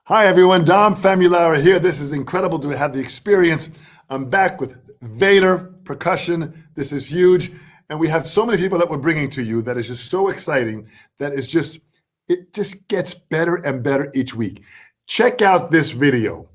Hi everyone, Dom Famularo here. This is incredible to have the experience. I'm back with Vater percussion. This is huge. And we have so many people that we're bringing to you that is just so exciting. It just gets better and better each week. Check out this video.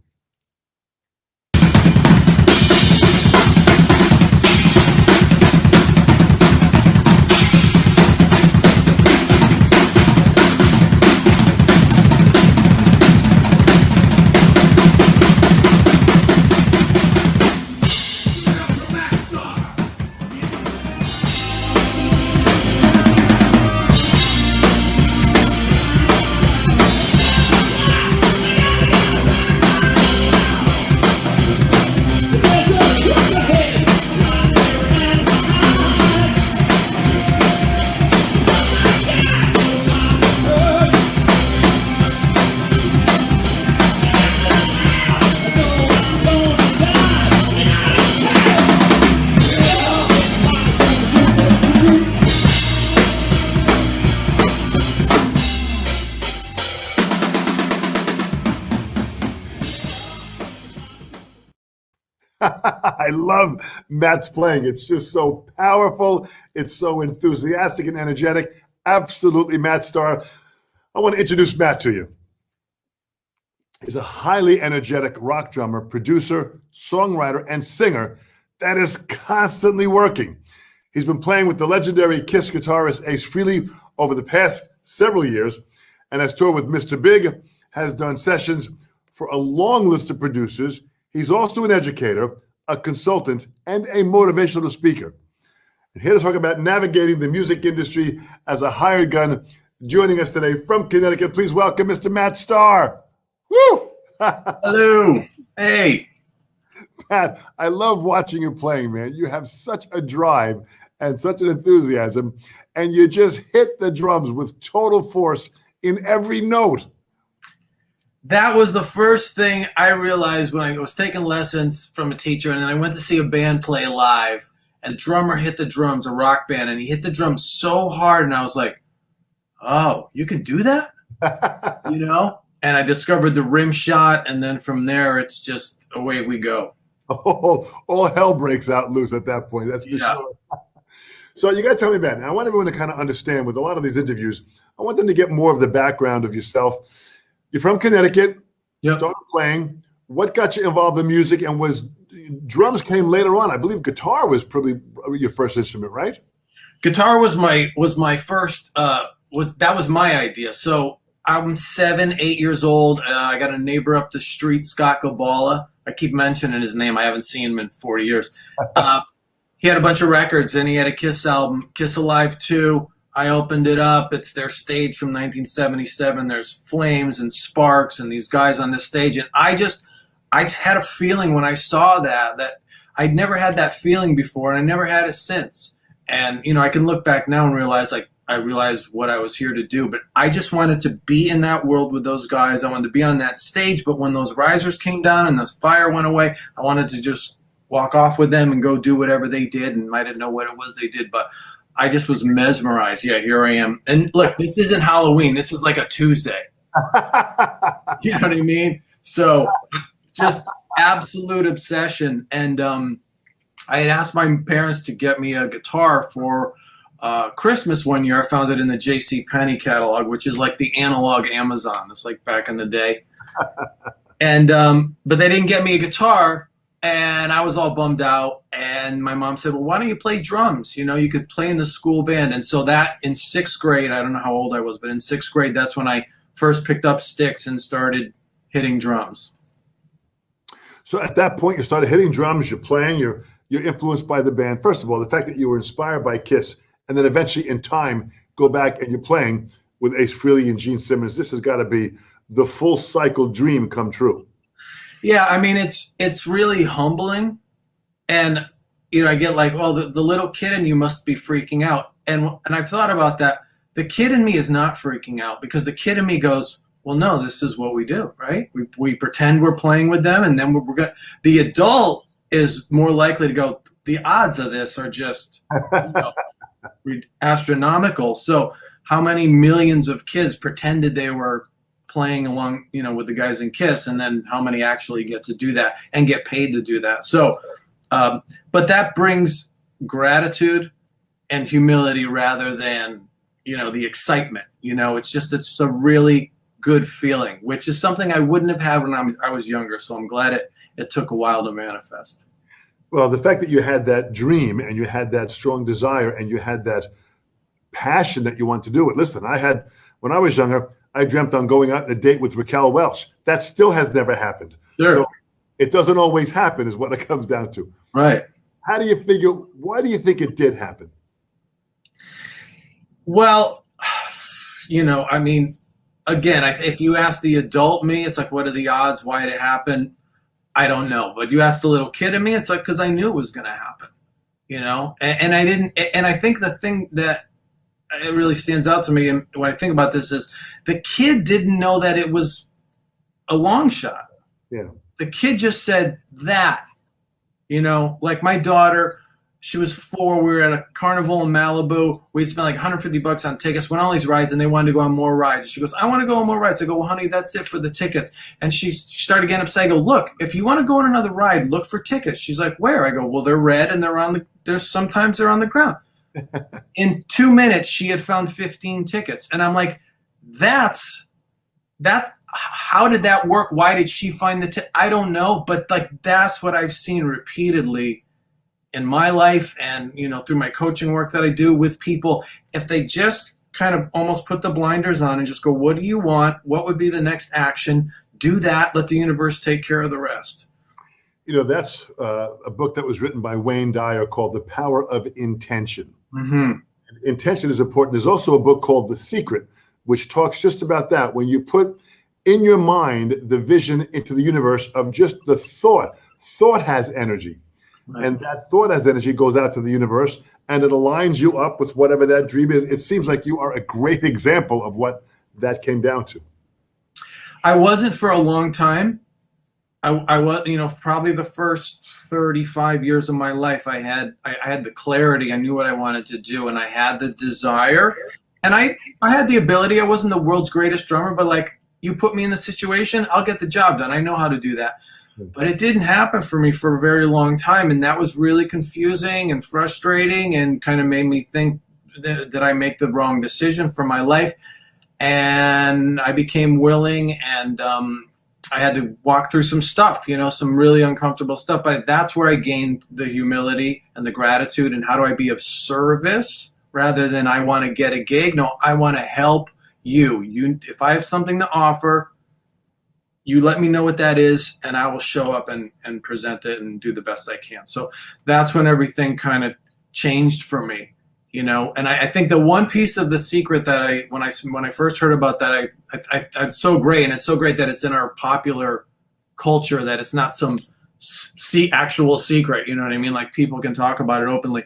I love Matt's playing. It's just so powerful. It's so enthusiastic and energetic. Absolutely, Matt Starr. I want to introduce Matt to you. He's a highly energetic rock drummer, producer, songwriter, and singer that is constantly working. He's been playing with the legendary Kiss guitarist Ace Frehley over the past several years and has toured with Mr. Big, has done sessions for a long list of producers. He's also an educator, a consultant, and a motivational speaker. And here to talk about navigating the music industry as a hired gun, joining us today from Connecticut, please welcome Mr. Matt Starr. Woo! Hello. Hey. Matt, I love watching you playing, man. You have such a drive and such an enthusiasm, and you just hit the drums with total force in every note. That was the first thing I realized when I was taking lessons from a teacher, and then I went to see a band play live, and the drummer hit the drums, a rock band, and he hit the drums so hard, and I was like, oh, you can do that? You know? And I discovered the rim shot, and then from there, it's just away we go. All hell breaks out loose at that point, that's for sure. So you got to tell me, Matt, now I want everyone to kind of understand with a lot of these interviews, I want them to get more of the background of yourself. You're from Connecticut, you started playing. What got you involved in music, and drums came later on? I believe guitar was probably your first instrument, right? Guitar was my first, that was my idea. So I'm 7, 8 years old. I got a neighbor up the street, Scott Gabala. I keep mentioning his name. I haven't seen him in 40 years. He had a bunch of records, and he had a Kiss album, Kiss Alive 2. I opened it up. It's their stage from 1977. There's flames and sparks and these guys on this stage. And I had a feeling when I saw that I'd never had that feeling before, and I never had it since. And, you know, I can look back now and realize, I realized what I was here to do. But I just wanted to be in that world with those guys. I wanted to be on that stage. But when those risers came down and the fire went away, I wanted to just walk off with them and go do whatever they did. And I didn't know what it was they did, but I just was mesmerized. Yeah, here I am. And look, this isn't Halloween. This is like a Tuesday. You know what I mean? So just absolute obsession. And I had asked my parents to get me a guitar for Christmas one year. I found it in the J.C. Penney catalog, which is like the analog Amazon. It's like back in the day. And but they didn't get me a guitar. And I was all bummed out, and my mom said, well, why don't you play drums? You know, you could play in the school band. And so that in 6th grade, I don't know how old I was, but in 6th grade, that's when I first picked up sticks and started hitting drums. So at that point, you started hitting drums, you're playing, you're influenced by the band. First of all, the fact that you were inspired by Kiss, and then eventually in time, go back and you're playing with Ace Frehley and Gene Simmons. This has got to be the full cycle dream come true. Yeah, I mean, it's really humbling. And, you know, I get like, well, the little kid in you must be freaking out. And I've thought about that. The kid in me is not freaking out, because the kid in me goes, well, no, this is what we do, right? We pretend we're playing with them, and then we're going. The adult is more likely to go, the odds of this are just astronomical. So how many millions of kids pretended they were playing along, with the guys in Kiss, and then how many actually get to do that and get paid to do that. So, but that brings gratitude and humility rather than, the excitement. It's a really good feeling, which is something I wouldn't have had when I was younger. So I'm glad it took a while to manifest. Well, the fact that you had that dream and you had that strong desire and you had that passion that you want to do it. Listen, when I was younger, I dreamt on going out on a date with Raquel Welch. That still has never happened. Sure. So it doesn't always happen is what it comes down to. Right. Why do you think it did happen? Well, again, if you ask the adult me, it's like, what are the odds? Why did it happen? I don't know. But you ask the little kid in me, it's like, because I knew it was going to happen, and I didn't. And I think the thing that it really stands out to me and when I think about this is the kid didn't know that it was a long shot. Yeah. The kid just said that, like my daughter, she was 4. We were at a carnival in Malibu. We spent like $150 on tickets, went on all these rides, and they wanted to go on more rides. She goes, I want to go on more rides. I go, well, honey, that's it for the tickets. And she started getting upset. I go, look, if you want to go on another ride, look for tickets. She's like, where? I go, well, they're red and sometimes they're on the ground. In 2 minutes, she had found 15 tickets. And I'm like, that's how did that work? Why did she find the I don't know. But like, that's what I've seen repeatedly in my life and, through my coaching work that I do with people. If they just kind of almost put the blinders on and just go, what do you want? What would be the next action? Do that. Let the universe take care of the rest. That's a book that was written by Wayne Dyer called The Power of Intention. Mm-hmm. Intention is important. There's also a book called The Secret, which talks just about that. When you put in your mind the vision into the universe of just the thought has energy. Right. And that thought has energy, goes out to the universe, and it aligns you up with whatever that dream is. It seems like you are a great example of what that came down to. I wasn't for a long time. I was, probably the first 35 years of my life, I had the clarity. I knew what I wanted to do, and I had the desire, and I had the ability. I wasn't the world's greatest drummer, but like, you put me in the situation, I'll get the job done. I know how to do that. But it didn't happen for me for a very long time, and that was really confusing and frustrating and kind of made me think that I make the wrong decision for my life. And I became willing, and I had to walk through some stuff, some really uncomfortable stuff. But that's where I gained the humility and the gratitude, and how do I be of service rather than I want to get a gig. No, I want to help you. If I have something to offer, you let me know what that is, and I will show up and present it and do the best I can. So that's when everything kind of changed for me, And I think the one piece of the secret that when I first heard about that, I'm so great, and it's so great that it's in our popular culture, that it's not some actual secret. You know what I mean? Like, people can talk about it openly.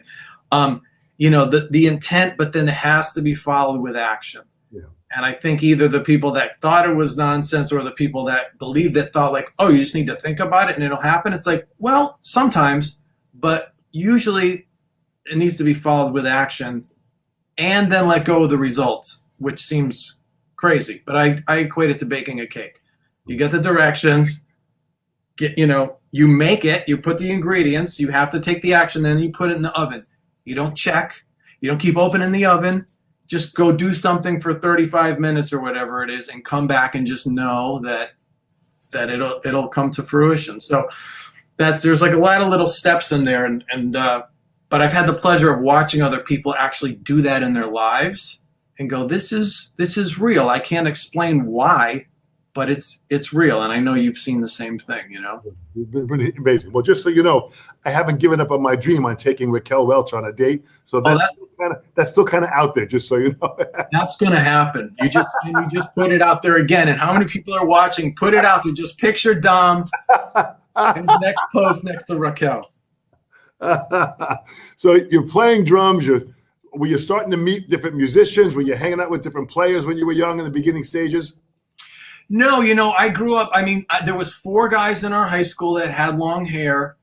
The intent, but then it has to be followed with action. And I think either the people that thought it was nonsense or the people that believed it thought like, oh, you just need to think about it and it'll happen. It's like, well, sometimes, but usually it needs to be followed with action and then let go of the results, which seems crazy. But I equate it to baking a cake. You get the directions, you make it, you put the ingredients, you have to take the action, then you put it in the oven. You don't check, you don't keep opening the oven. Just go do something for 35 minutes or whatever it is, and come back and just know that it'll come to fruition. So there's like a lot of little steps in there, but I've had the pleasure of watching other people actually do that in their lives and go, this is real. I can't explain why, but it's real. And I know you've seen the same thing, It's been pretty amazing. Well, just so you know, I haven't given up on my dream on taking Raquel Welch on a date. So that's still kind of out there, just so you know. That's going to happen. You just put it out there again. And how many people are watching? Put it out there. Just picture Dom in his next post next to Raquel. So you're playing drums. Were you starting to meet different musicians? Were you hanging out with different players when you were young in the beginning stages? No, I grew up, there was 4 guys in our high school that had long hair,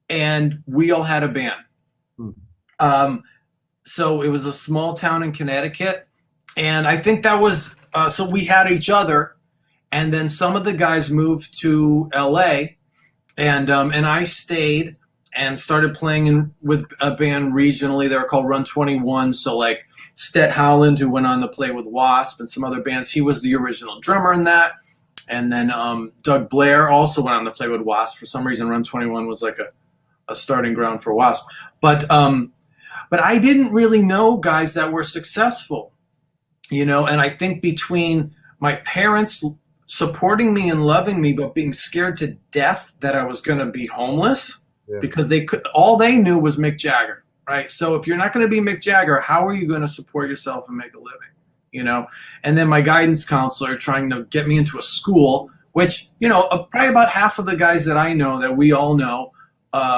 and we all had a band. So it was a small town in Connecticut, and I think that was so we had each other, and then some of the guys moved to LA, and I stayed and started playing with a band regionally. They were called Run 21. So like Stet Howland, who went on to play with Wasp and some other bands, he was the original drummer in that. And then Doug Blair also went on to play with Wasp. For some reason, Run 21 was like a starting ground for Wasp. But I didn't really know guys that were successful, you know. And I think between my parents supporting me and loving me, but being scared to death that I was going to be homeless, because all they knew was Mick Jagger, right? So if you're not going to be Mick Jagger, how are you going to support yourself and make a living, you know? And then my guidance counselor trying to get me into a school, which, you know, probably about half of the guys that I know, that we all know,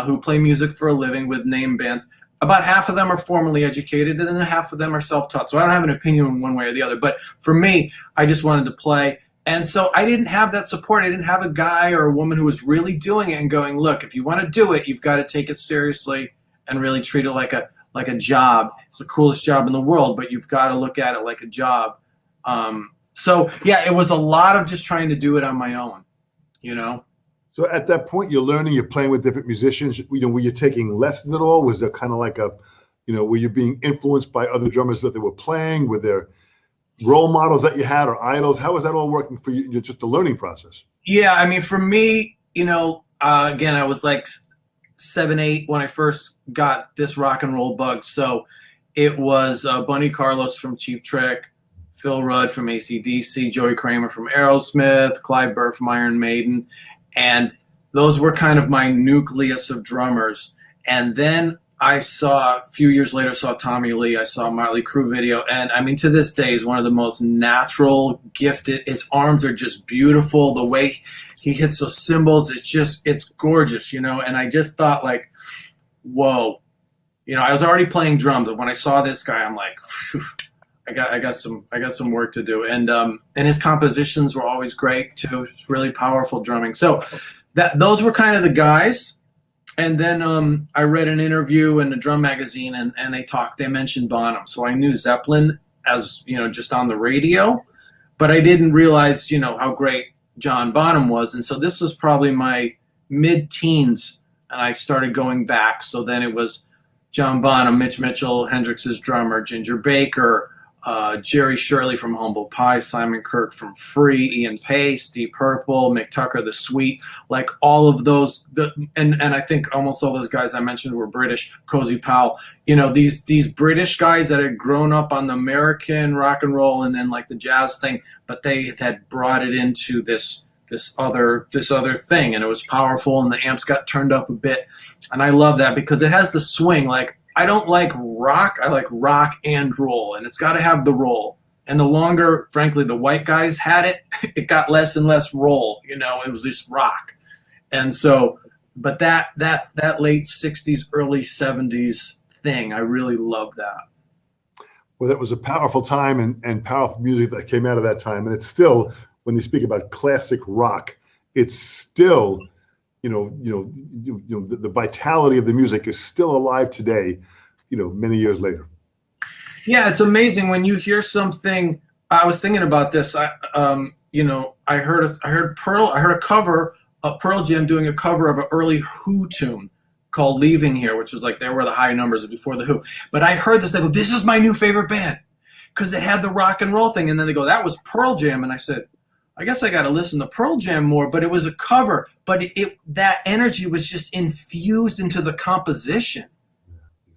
who play music for a living with name bands, about half of them are formally educated, and then half of them are self-taught. So I don't have an opinion one way or the other. But for me, I just wanted to play. And so I didn't have that support. I didn't have a guy or a woman who was really doing it and going, look, if you want to do it, you've got to take it seriously and really treat it like a job. It's the coolest job in the world, but you've got to look at it like a job. So yeah, it was a lot of just trying to do it on my own, you know? So at that point, you're learning, you're playing with different musicians. You know, were you taking lessons at all? Was there kind of like were you being influenced by other drummers that they were playing? Were there role models that you had or idols? How was that all working for you? Just the learning process? Yeah, I mean, for me, you know, again, I was like 7, 8 when I first got this rock and roll bug. So it was Bunny Carlos from Cheap Trick, Phil Rudd from AC/DC, Joey Kramer from Aerosmith, Clive Burr from Iron Maiden. And those were kind of my nucleus of drummers. And then I saw, a few years later, saw Tommy Lee. I saw Motley Crue video. And I mean, to this day, he's one of the most natural, gifted. His arms are just beautiful. The way he hits those cymbals, it's gorgeous, you know? And I just thought like, whoa, you know, I was already playing drums. But when I saw this guy, I'm like, phew, I got some work to do. And his compositions were always great too. It's really powerful drumming. So those were kind of the guys. And then I read an interview in a drum magazine, and they mentioned Bonham. So I knew Zeppelin as, you know, just on the radio, but I didn't realize, you know, how great John Bonham was. And so this was probably my mid-teens, and I started going back. So then it was John Bonham, Mitch Mitchell, Hendrix's drummer, Ginger Baker, Jerry Shirley from Humble Pie, Simon Kirke from Free, Ian Pace, Deep Purple, Mick Tucker, The Sweet, like all of those, and I think almost all those guys I mentioned were British. Cozy Powell, you know, these British guys that had grown up on the American rock and roll and then like the jazz thing, but they had brought it into this other thing, and it was powerful, and the amps got turned up a bit, and I love that because it has the swing. Like, I don't like rock. I like rock and roll, and it's got to have the roll. And the longer, frankly, the white guys had it, it got less and less roll. You know, it was just rock. And so, but that late 60s, early 70s thing, I really love that. Well, that was a powerful time and powerful music that came out of that time. And it's still, when you speak about classic rock, it's still, the vitality of the music is still alive today, you know, many years later. Yeah, it's amazing when you hear something. I was thinking about this. I heard a cover of Pearl Jam doing a cover of an early Who tune called "Leaving Here," which was like, there were the high numbers before the Who. But I heard this. They go, "This is my new favorite band," because it had the rock and roll thing. And then they go, "That was Pearl Jam," and I said, I guess I got to listen to Pearl Jam more, but it was a cover, but that energy was just infused into the composition.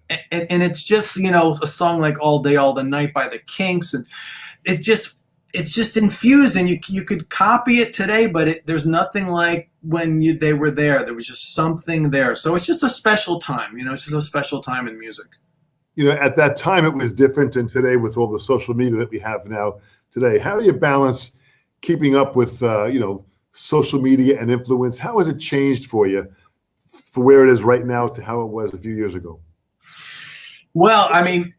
And it's just, you know, a song like "All Day, All the Night" by the Kinks, and it's just infused, and you could copy it today, but there's nothing like when they were there. There was just something there. So it's just a special time, you know, it's just a special time in music. You know, at that time it was different, and today with all the social media that we have now today, how do you balance keeping up with, social media and influence? How has it changed for you for where it is right now to how it was a few years ago? Well, I mean,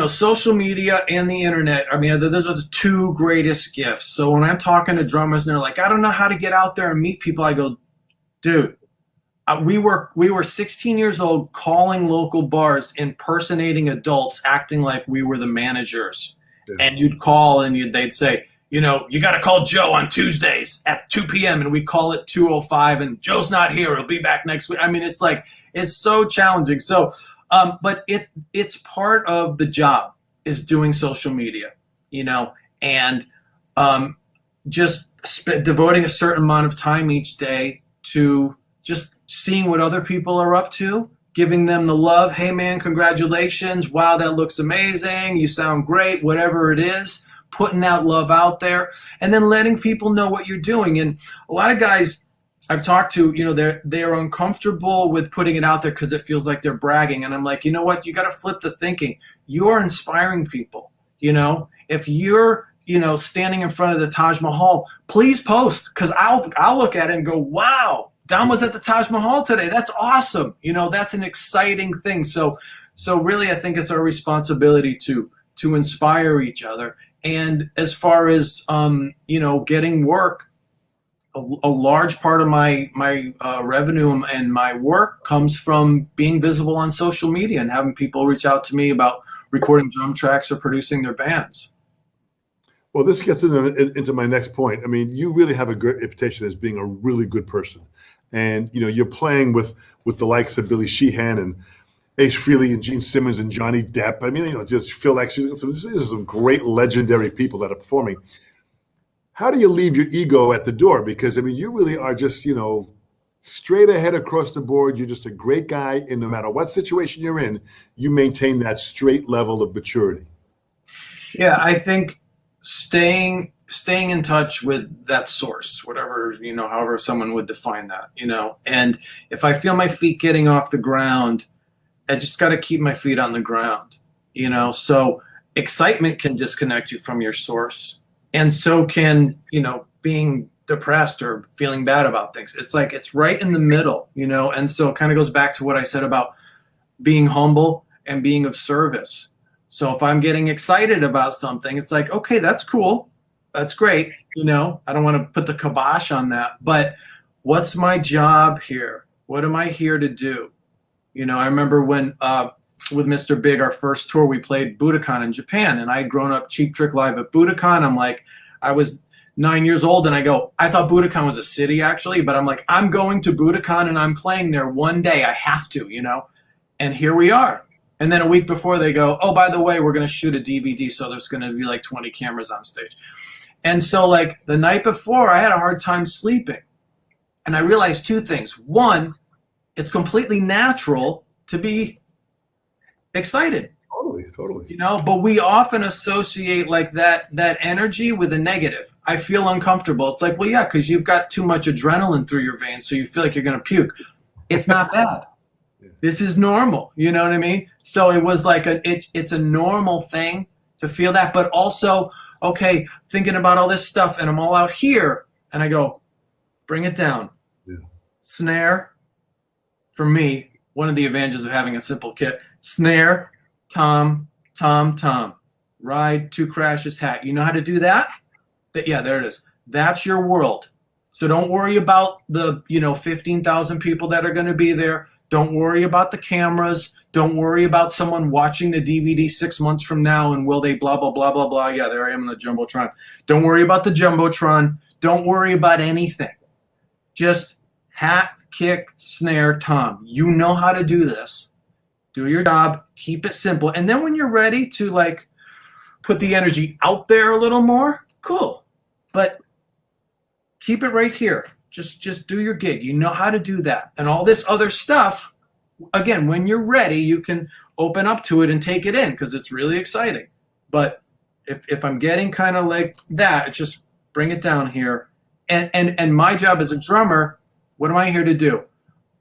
social media and the internet, I mean, those are the two greatest gifts. So when I'm talking to drummers and they're like, I don't know how to get out there and meet people, I go, dude, we were 16 years old calling local bars, impersonating adults, acting like we were the managers. And you'd call and they'd say, you got to call Joe on Tuesdays at 2 p.m. and we call it 2:05 and Joe's not here. He'll be back next week. I mean, it's like, it's so challenging. So, but it's part of the job is doing social media, and just devoting a certain amount of time each day to just seeing what other people are up to, giving them the love. Hey man, congratulations. Wow, that looks amazing. You sound great, whatever it is. Putting that love out there and then letting people know what you're doing. And a lot of guys I've talked to, they're uncomfortable with putting it out there because it feels like they're bragging. And I'm like, you know what? You got to flip the thinking. You're inspiring people. If you're, standing in front of the Taj Mahal, please post, because I'll look at it and go, wow, Dom was at the Taj Mahal today. That's awesome. That's an exciting thing. So really, I think it's our responsibility to inspire each other. And as far as, getting work, a large part of my revenue and my work comes from being visible on social media and having people reach out to me about recording drum tracks or producing their bands. Well, this gets into my next point. I mean, you really have a good reputation as being a really good person. And, you're playing with the likes of Billy Sheehan and Ace Frehley and Gene Simmons and Johnny Depp. I mean, just Phil X. These are some great legendary people that are performing. How do you leave your ego at the door? Because, I mean, you really are just, straight ahead across the board. You're just a great guy. And no matter what situation you're in, you maintain that straight level of maturity. Yeah, I think staying in touch with that source, whatever, however someone would define that, and if I feel my feet getting off the ground, I just got to keep my feet on the ground, so excitement can disconnect you from your source. And so can, being depressed or feeling bad about things. It's like, it's right in the middle, and so it kind of goes back to what I said about being humble and being of service. So if I'm getting excited about something, it's like, okay, that's cool. That's great. I don't want to put the kibosh on that, but what's my job here? What am I here to do? I remember when, with Mr. Big, our first tour, we played Budokan in Japan, and I had grown up Cheap Trick Live at Budokan. I'm like, I was 9 years old, and I thought Budokan was a city actually, but I'm like, I'm going to Budokan and I'm playing there one day. I have to, and here we are. And then a week before they go, oh, by the way, we're going to shoot a DVD. So there's going to be like 20 cameras on stage. And so like the night before, I had a hard time sleeping. And I realized two things. One, it's completely natural to be excited. Totally. But we often associate like that energy with a negative. I feel uncomfortable. It's like, well, yeah, because you've got too much adrenaline through your veins, so you feel like you're going to puke. It's not bad. This is normal. You know what I mean? So it was like it's a normal thing to feel that, but also, okay, thinking about all this stuff, and I'm all out here, and I go, bring it down. Yeah. Snare, for me, one of the advantages of having a simple kit, snare, tom, tom, tom, ride, two crashes, hat. You know how to do that? Yeah, there it is. That's your world. So don't worry about the 15,000 people that are going to be there. Don't worry about the cameras. Don't worry about someone watching the DVD 6 months from now and will they blah, blah, blah, blah, blah. Yeah, there I am in the Jumbotron. Don't worry about the Jumbotron. Don't worry about anything. Just hat, kick, snare, tom. You know how to do this. Do your job. Keep it simple. And then when you're ready to like put the energy out there a little more, cool. But keep it right here. Just do your gig. You know how to do that. And all this other stuff, again, when you're ready, you can open up to it and take it in because it's really exciting. But if I'm getting kind of like that, it's just bring it down here. And my job as a drummer, what am I here to do?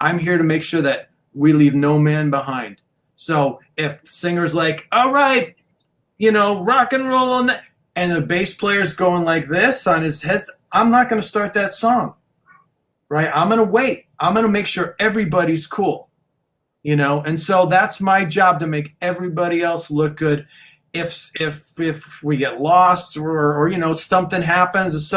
I'm here to make sure that we leave no man behind. So if the singer's like, all right, rock and roll on that, and the bass player's going like this on his head, I'm not going to start that song. Right? I'm going to wait. I'm going to make sure everybody's cool, and so that's my job, to make everybody else look good. If we get lost or something happens,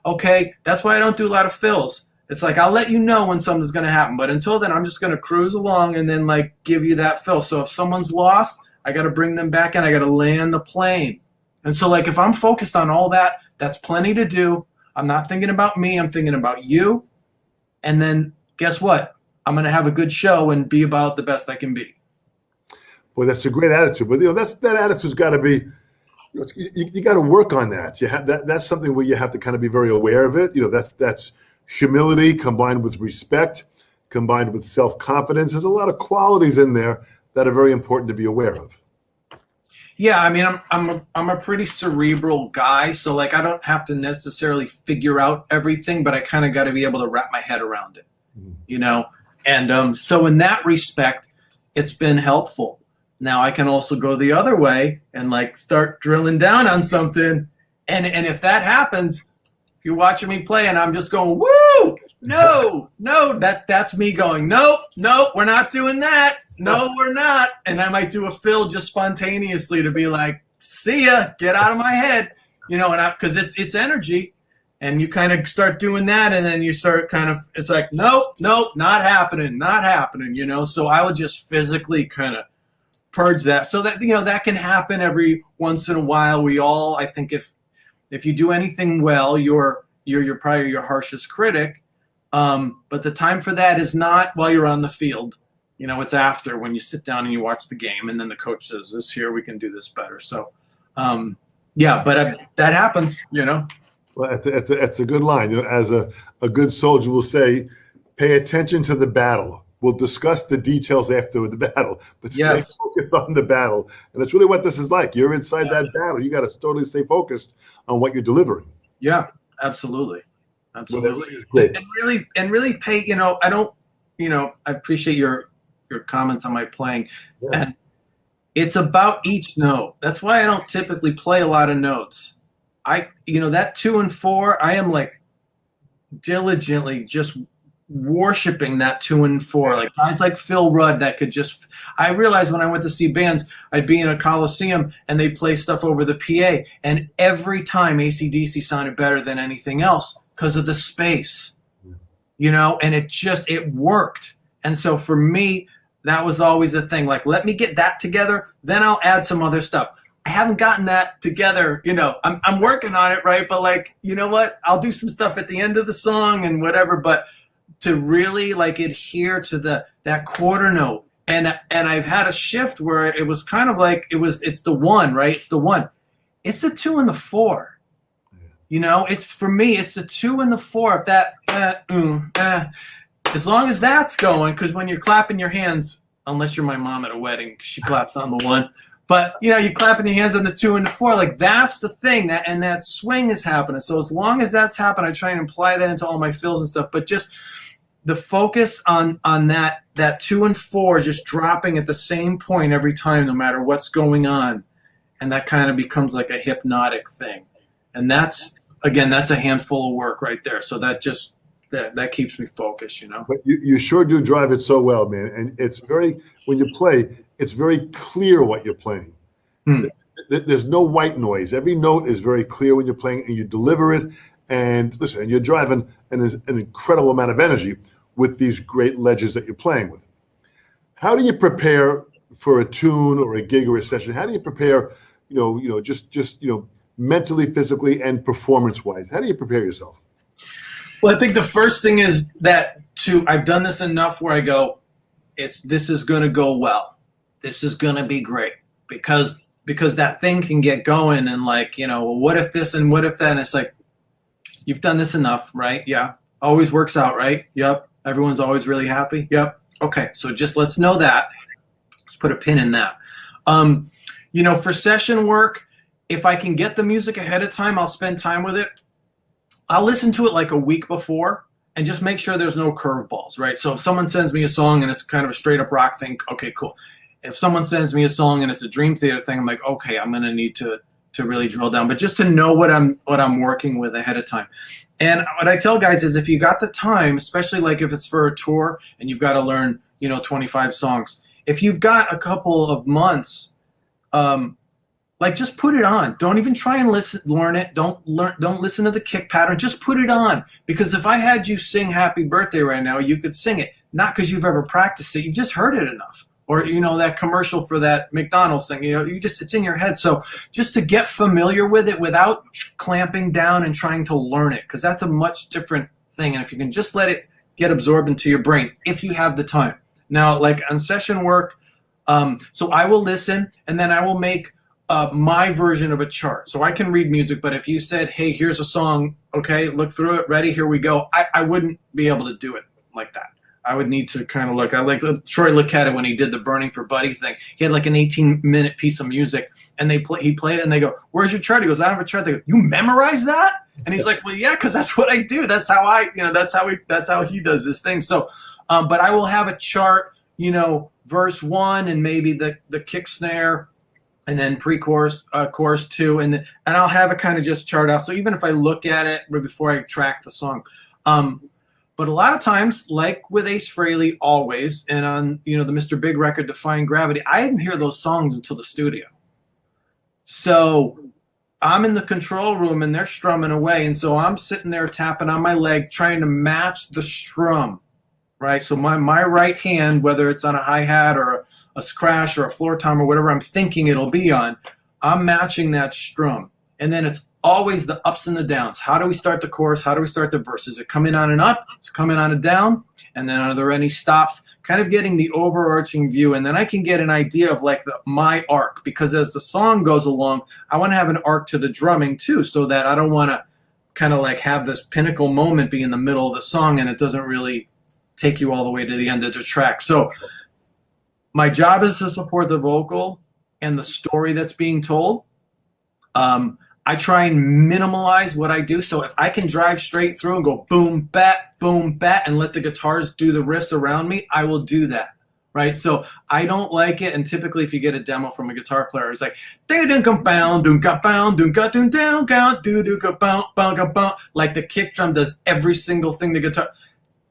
okay, that's why I don't do a lot of fills. It's like, I'll let you know when something's going to happen, but until then, I'm just going to cruise along and then like give you that fill. So if someone's lost, I got to bring them back in. I got to land the plane. And so like if I'm focused on all that, that's plenty to do. I'm not thinking about me, I'm thinking about you. And then guess what? I'm going to have a good show and be about the best I can be. Well, that's a great attitude. But that attitude's got to be, you got to work on that. You have that's something where you have to kind of be very aware of it. That's humility combined with respect, combined with self-confidence. There's a lot of qualities in there that are very important to be aware of. Yeah, I mean, I'm a pretty cerebral guy, so like I don't have to necessarily figure out everything, but I kind of got to be able to wrap my head around it, And so in that respect, it's been helpful. Now I can also go the other way and like start drilling down on something, and if that happens, if you're watching me play and I'm just going, woo, no, that's me going, nope, we're not doing that. No, we're not. And I might do a fill just spontaneously to be like, see ya, get out of my head, and because it's energy, and you kind of start doing that, and then you start kind of, it's like, nope, not happening. So I would just physically kind of purge that, so that that can happen every once in a while. We all, I think, if you do anything well, you're probably your harshest critic. But the time for that is not while you're on the field. It's after, when you sit down and you watch the game, and then the coach says, "This here, we can do this better." So, yeah, but that happens. Well, that's a good line. As a good soldier will say, "Pay attention to the battle. We'll discuss the details after the battle, but stay focused on the battle." And that's really what this is like. You're inside that battle. You got to totally stay focused on what you're delivering. Yeah, absolutely. Well, great. And really pay. I don't. I appreciate your comments on my playing, and it's about each note. That's why I don't typically play a lot of notes. That 2 and 4, I am like diligently just worshiping that 2 and 4. Like guys like Phil Rudd that could just, I realized when I went to see bands, I'd be in a Coliseum and they play stuff over the PA, and every time AC/DC sounded better than anything else because of the space, and it worked. And so for me, that was always the thing. Like, let me get that together, then I'll add some other stuff. I haven't gotten that together. I'm working on it, right? But like, you know what? I'll do some stuff at the end of the song and whatever. But to really like adhere to that quarter note, and I've had a shift where it was kind of like it's the 1, right? It's the 1. It's the 2 and the 4. It's, for me, it's the 2 and the 4. If that as long as that's going, because when you're clapping your hands, unless you're my mom at a wedding, she claps on the 1. But you're clapping your hands on the 2 and the 4. Like that's the thing, that swing is happening. So as long as that's happening, I try and apply that into all my fills and stuff. But just the focus on that 2 and 4 just dropping at the same point every time, no matter what's going on, and that kind of becomes like a hypnotic thing. And that's a handful of work right there. So that just that keeps me focused, But you sure do drive it so well, man. And it's when you play, it's very clear what you're playing. There's no white noise. Every note is very clear when you're playing, and you deliver it. And listen, and you're driving an incredible amount of energy with these great ledges that you're playing with. How do you prepare for a tune or a gig or a session? How do you prepare, just mentally, physically, and performance-wise? How do you prepare yourself? Well, I think the first thing is that I've done this enough where I go, this is going to go well. This is going to be great, because that thing can get going, and like, well, what if this and what if that? And it's like, you've done this enough, right? Yeah. Always works out, right? Yep. Everyone's always really happy. Yep. Okay. So just let's know that. Let's put a pin in that. For session work, if I can get the music ahead of time, I'll spend time with it. I'll listen to it like a week before and just make sure there's no curveballs, right? So if someone sends me a song and it's kind of a straight up rock thing, okay, cool. If someone sends me a song and it's a Dream Theater thing, I'm like, okay, I'm going to need to really drill down, but just to know what I'm working with ahead of time. And what I tell guys is, if you got the time, especially like if it's for a tour and you've got to learn, 25 songs, if you've got a couple of months, like just put it on. Don't even try and learn it. Don't listen to the kick pattern. Just put it on. Because if I had you sing Happy Birthday right now, you could sing it. Not because you've ever practiced it. You've just heard it enough. or that commercial for that McDonald's thing. It's in your head. So just to get familiar with it without clamping down and trying to learn it, because that's a much different thing. And if you can just let it get absorbed into your brain, if you have the time. Now, like on session work, so I will listen and then I will make my version of a chart. So I can read music, but if you said, hey, here's a song, okay, look through it, ready, here we go, I wouldn't be able to do it like that. I would need to kind of look. I like Troy Lucetta when he did the Burning for Buddy thing. He had like an 18-minute piece of music, and he played it, and they go, "Where's your chart?" He goes, "I don't have a chart." They go, "You memorize that?" And he's like, "Well, yeah, because that's what I do. That's how that's how he does this thing." So, but I will have a chart, verse 1 and maybe the kick snare, and then pre-chorus, chorus 2, and I'll have it kind of just chart out. So even if I look at it before I track the song. But a lot of times, like with Ace Frehley, always, and on the Mr. Big record, Defying Gravity, I didn't hear those songs until the studio. So I'm in the control room and they're strumming away, and so I'm sitting there tapping on my leg, trying to match the strum, right? So my right hand, whether it's on a hi-hat or a crash or a floor tom or whatever I'm thinking it'll be on, I'm matching that strum, and then it's always the ups and the downs. How do we start the chorus? How do we start the verse? Is it coming on and up? It's coming on and down? And then are there any stops? Kind of getting the overarching view. And then I can get an idea of like my arc, because as the song goes along, I want to have an arc to the drumming too, so that I don't want to kind of like have this pinnacle moment be in the middle of the song and it doesn't really take you all the way to the end of the track. So my job is to support the vocal and the story that's being told. I try and minimalize what I do. So if I can drive straight through and go boom, bat, and let the guitars do the riffs around me, I will do that, right? So I don't like it. And typically if you get a demo from a guitar player, it's like, like the kick drum does every single thing the guitar.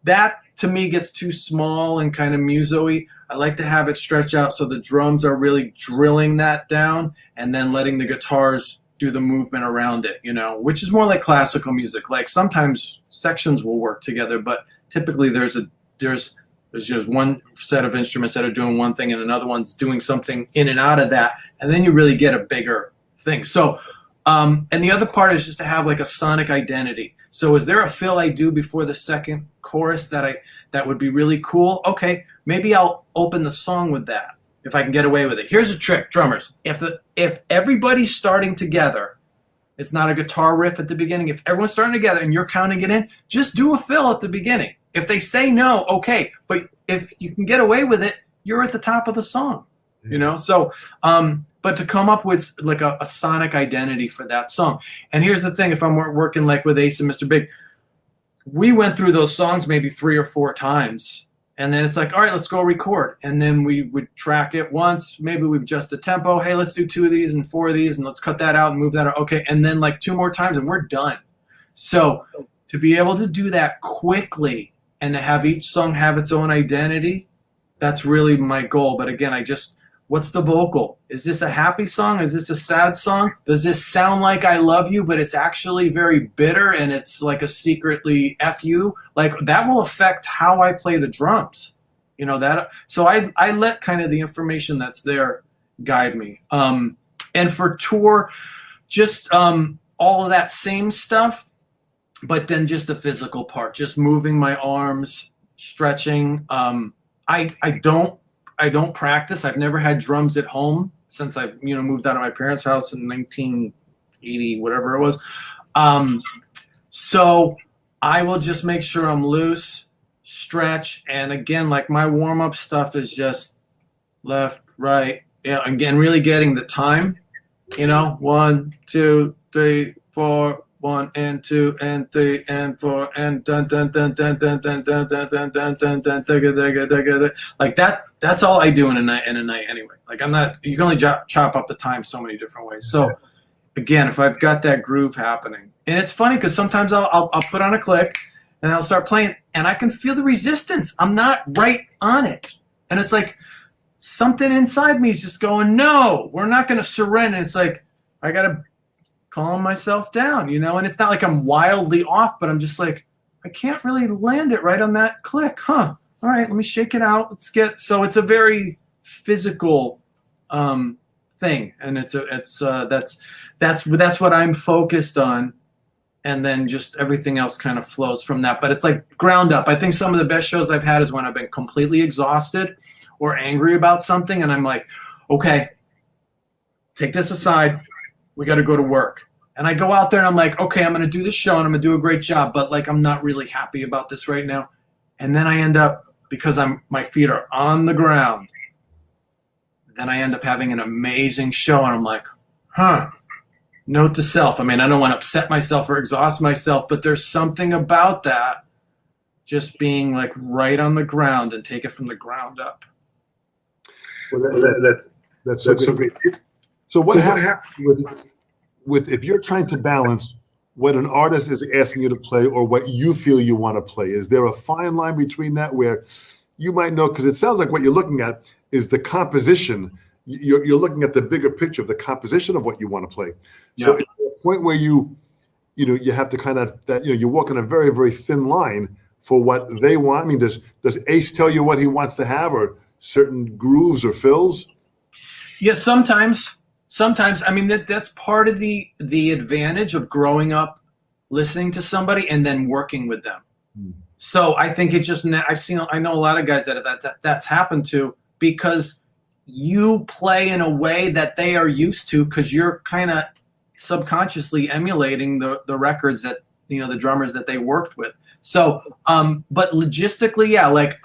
That to me gets too small and kind of muso-y. I like to have it stretch out so the drums are really drilling that down and then letting the guitars do the movement around it, which is more like classical music. Like sometimes sections will work together, but typically there's just one set of instruments that are doing one thing and another one's doing something in and out of that, and then you really get a bigger thing. So, and the other part is just to have like a sonic identity. So is there a fill I do before the second chorus that would be really cool? Okay, maybe I'll open the song with that, if I can get away with it. Here's a trick, drummers. If everybody's starting together, it's not a guitar riff at the beginning. If everyone's starting together and you're counting it in, just do a fill at the beginning. If they say no, okay. But if you can get away with it, you're at the top of the song, So, but to come up with like a sonic identity for that song. And here's the thing, if I'm working like with Ace and Mr. Big, we went through those songs maybe 3 or 4 times. And then it's like, all right, let's go record. And then we would track it once. Maybe we adjust the tempo. Hey, let's do 2 of these and 4 of these, and let's cut that out and move that out. Okay, and then like 2 more times, and we're done. So to be able to do that quickly and to have each song have its own identity, that's really my goal. But again, what's the vocal? Is this a happy song? Is this a sad song? Does this sound like I love you, but it's actually very bitter and it's like a secretly F you? Like that will affect how I play the drums. So I let kind of the information that's there guide me. And for tour, just all of that same stuff, but then just the physical part, just moving my arms, stretching. I don't practice. I've never had drums at home since I moved out of my parents' house in 1980, whatever it was. So I will just make sure I'm loose, stretch, and again, like my warm-up stuff is just left, right. Again, really getting the time. 1, 2, 3, 4. 1 and 2 and 3 and 4 and dun dun dun dun dun dun dun dun dun dun dun dun dun. Like that. That's all I do in a night anyway. Like you can only chop up the time so many different ways. So again, if I've got that groove happening, and it's funny because sometimes I'll put on a click and I'll start playing and I can feel the resistance. I'm not right on it, and it's like something inside me is just going, no, we're not going to surrender. And it's like I gotta calm myself down, and it's not like I'm wildly off, but I'm just like, I can't really land it right on that click, huh? All right, let me shake it out. So it's a very physical thing, and that's what I'm focused on, and then just everything else kind of flows from that. But it's like ground up. I think some of the best shows I've had is when I've been completely exhausted or angry about something, and I'm like, okay, take this aside. We got to go to work. And I go out there and I'm like, okay, I'm going to do the show and I'm going to do a great job, but like I'm not really happy about this right now. And then I end up, because my feet are on the ground, then I end up having an amazing show, and I'm like, note to self. I mean, I don't want to upset myself or exhaust myself, but there's something about that, just being like right on the ground and take it from the ground up. Well, that's so great. So what happens with if you're trying to balance what an artist is asking you to play or what you feel you want to play? Is there a fine line between that where you might know, because it sounds like what you're looking at is the composition. You're looking at the bigger picture of the composition of what you want to play. So it's a point where you have to kind of, that you walk on a very, very thin line for what they want. I mean, does Ace tell you what he wants to have, or certain grooves or fills? Yeah, sometimes. I mean, that's part of the advantage of growing up listening to somebody and then working with them. So I think it just, I know a lot of guys that's happened to, because you play in a way that they are used to, because you're kind of subconsciously emulating the records that, the drummers that they worked with. So, but logistically, yeah, like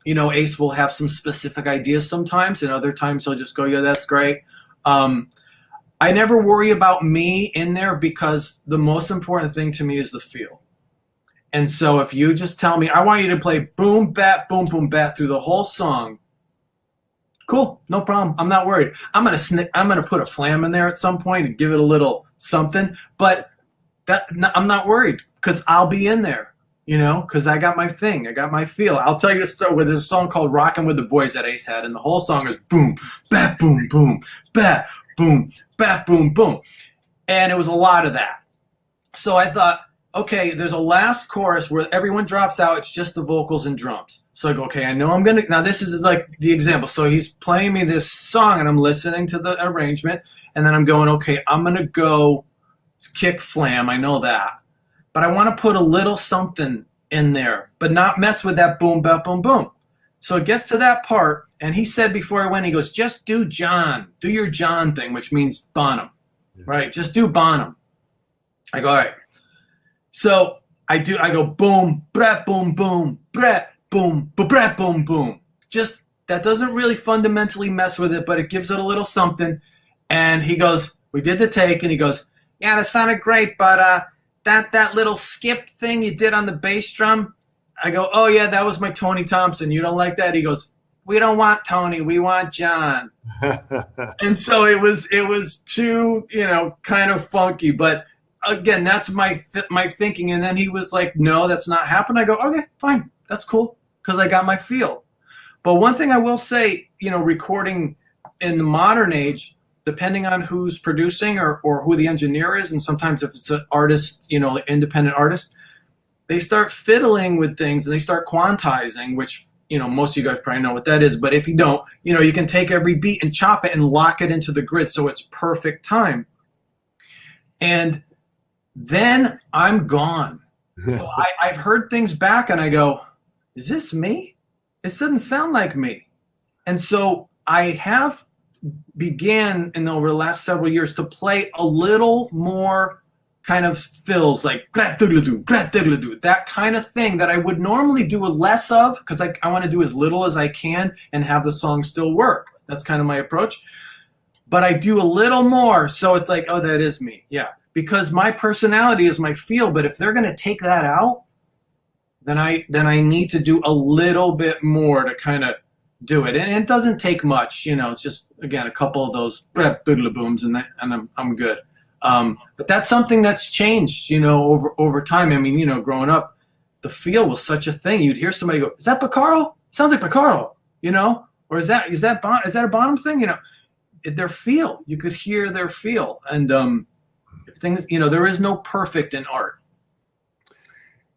Ace will have some specific ideas sometimes, and other times he'll just go, yeah, that's great. I never worry about me in there, because the most important thing to me is the feel. And so if you just tell me, I want you to play boom, bat, boom, boom, bat through the whole song, cool, no problem. I'm not worried. I'm gonna put a flam in there at some point and give it a little something, but I'm not worried, because I'll be in there, because I got my thing, I got my feel. I'll tell you the story. There's a song called "Rockin' with the Boys" that Ace had, and the whole song is boom, bat, boom, boom, bat, boom, bat, boom, boom, and it was a lot of that. So I thought, okay, there's a last chorus where everyone drops out. It's just the vocals and drums. So I go, okay, I know now this is like the example. So he's playing me this song and I'm listening to the arrangement, and then I'm going, okay, I'm going to go kick flam. I know that. But I want to put a little something in there, but not mess with that boom, bap, boom, boom. So it gets to that part, and he said before I went, he goes, just do John. Do your John thing, which means Bonham, right? Just do Bonham. I go, all right. So I go boom, brat, boom, boom, brat, boom, brat, boom, boom. Just, that doesn't really fundamentally mess with it, but it gives it a little something. And he goes, we did the take, and he goes, yeah, that sounded great, but that little skip thing you did on the bass drum. I go, oh yeah, that was my Tony Thompson. You don't like that? He goes, we don't want Tony, we want John. And so it was too, kind of funky, but again, that's my thinking. And then he was like, no, that's not happening. I go, okay, fine, that's cool, because I got my feel. But one thing I will say, recording in the modern age, depending on who's producing or who the engineer is, and sometimes if it's an artist, independent artist, they start fiddling with things and they start quantizing, which, most of you guys probably know what that is. But if you don't, you can take every beat and chop it and lock it into the grid so it's perfect time. And then I'm gone. So I've heard things back and I go, is this me? This doesn't sound like me. And so I have began over the last several years to play a little more kind of fills, like that kind of thing that I would normally do a less of, because I want to do as little as I can and have the song still work. That's kind of my approach. But I do a little more, so it's like, oh, that is me. Yeah, because my personality is my feel. But if they're going to take that out, then I need to do a little bit more to kind of do it. And it doesn't take much, it's just, again, a couple of those booms and I'm good. But that's something that's changed, over time. I mean, growing up, the feel was such a thing. You'd hear somebody go, is that Picaro? Sounds like Picaro, or is that a Bonham thing? Their feel, you could hear their feel. And if things, there is no perfect in art.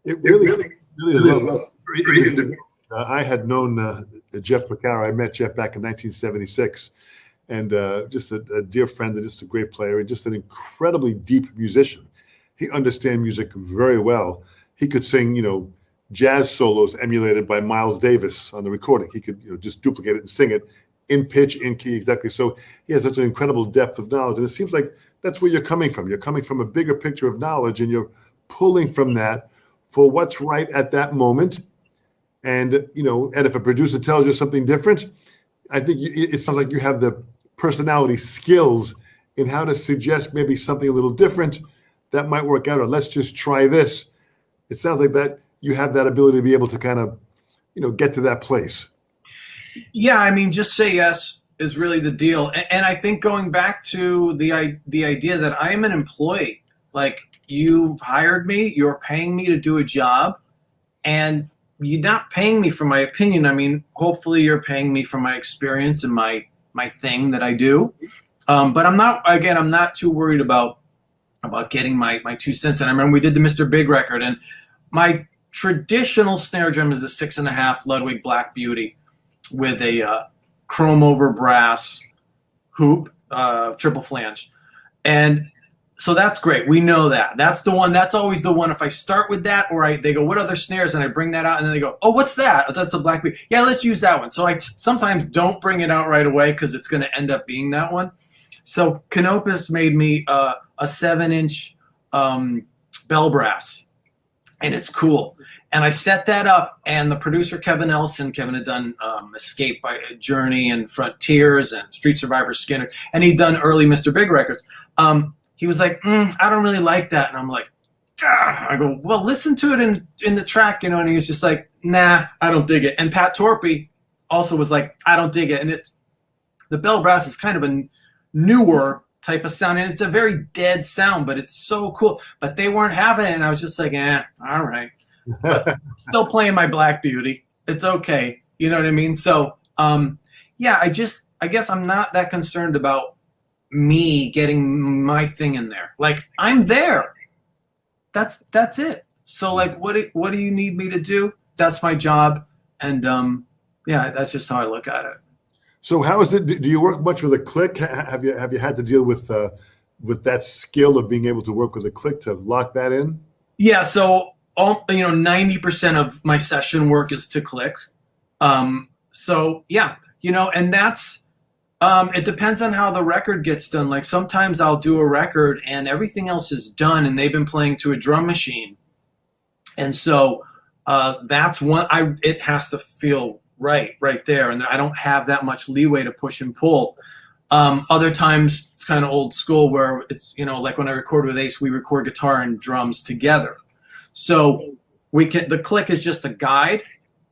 It really is. I had known Jeff Porcaro. I met Jeff back in 1976, and just a dear friend and just a great player and just an incredibly deep musician. He understands music very well. He could sing, jazz solos emulated by Miles Davis on the recording. He could, just duplicate it and sing it in pitch, in key, exactly. So he has such an incredible depth of knowledge, and it seems like that's where you're coming from. You're coming from a bigger picture of knowledge, and you're pulling from that for what's right at that moment. And and if a producer tells you something different, I think it sounds like you have the personality skills in how to suggest maybe something a little different that might work out, or let's just try this. It sounds like that you have that ability to be able to kind of, get to that place. Yeah, I mean, just say yes is really the deal. And I think going back to the idea that I am an employee, like you've hired me, you're paying me to do a job, and you're not paying me for my opinion. I mean, hopefully you're paying me for my experience and my thing that I do. But I'm not too worried about getting my 2 cents. And I remember we did the Mr. Big record, and my traditional snare drum is a 6.5 Ludwig Black Beauty with a chrome over brass hoop, triple flange. And so that's great. We know that. That's the one. That's always the one. If I start with that, or they go, what other snares? And I bring that out, and then they go, oh, what's that? Oh, that's a Black Beauty. Yeah, let's use that one. So I sometimes don't bring it out right away because it's going to end up being that one. So Canopus made me a 7-inch bell brass, and it's cool. And I set that up, and the producer, Kevin had done Escape by Journey and Frontiers and Street Survivor Skinner, and he'd done early Mr. Big records. He was like, I don't really like that. And I'm like, I go, well, listen to it in the track, and he was just like, nah, I don't dig it. And Pat Torpy also was like, I don't dig it. And the bell brass is kind of a newer type of sound, and it's a very dead sound, but it's so cool. But they weren't having it, and I was just like, all right. But still playing my Black Beauty. It's okay. You know what I mean? So, yeah, I guess I'm not that concerned about me getting my thing in there. Like, I'm there. That's it. So, like, what do you need me to do? That's my job. And, yeah, that's just how I look at it. So how is it? Do you work much with a click? Have you had to deal with that skill of being able to work with a click to lock that in? Yeah. So 90% of my session work is to click. So yeah, and that's it depends on how the record gets done. Like sometimes I'll do a record and everything else is done, and they've been playing to a drum machine, and so that's one. It has to feel right there, and I don't have that much leeway to push and pull. Other times it's kind of old school where it's like when I record with Ace, we record guitar and drums together, so the click is just a guide,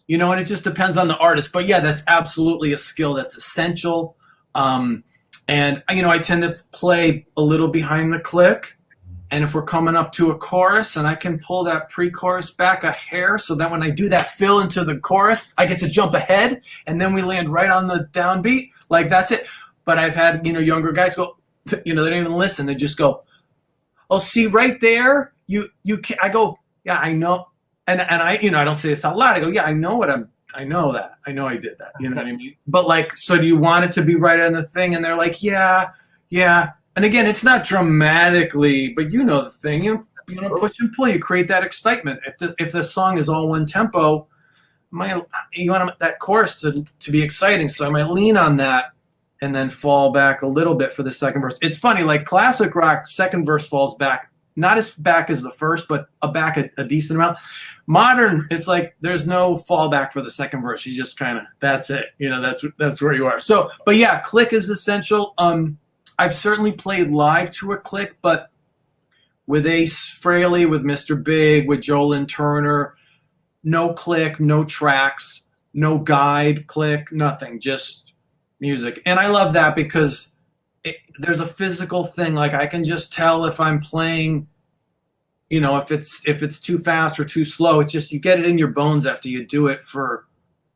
and it just depends on the artist. But yeah, that's absolutely a skill that's essential. And I tend to play a little behind the click. And if we're coming up to a chorus, and I can pull that pre-chorus back a hair so that when I do that fill into the chorus, I get to jump ahead, and then we land right on the downbeat. Like, that's it. But I've had, younger guys go, they don't even listen. They just go, oh, see right there? You can I go, yeah, I know. And I, I don't say this out loud. I go, yeah, I know I know that. I know I did that. You know what I mean? But like, so do you want it to be right on the thing? And they're like, yeah. And again, it's not dramatically, but the thing, push and pull, you create that excitement. If the song is all one tempo, you want that chorus to be exciting. So I might lean on that and then fall back a little bit for the second verse. It's funny, like classic rock, second verse falls back, not as back as the first, but a decent amount. Modern, it's like there's no fallback for the second verse. You just kind of, that's it. That's where you are. So, but yeah, click is essential. I've certainly played live to a click, but with Ace Frehley, with Mr. Big, with Jolyn Turner, no click, no tracks, no guide, click, nothing, just music. And I love that because there's a physical thing. Like I can just tell if I'm playing, if it's too fast or too slow. It's just you get it in your bones after you do it for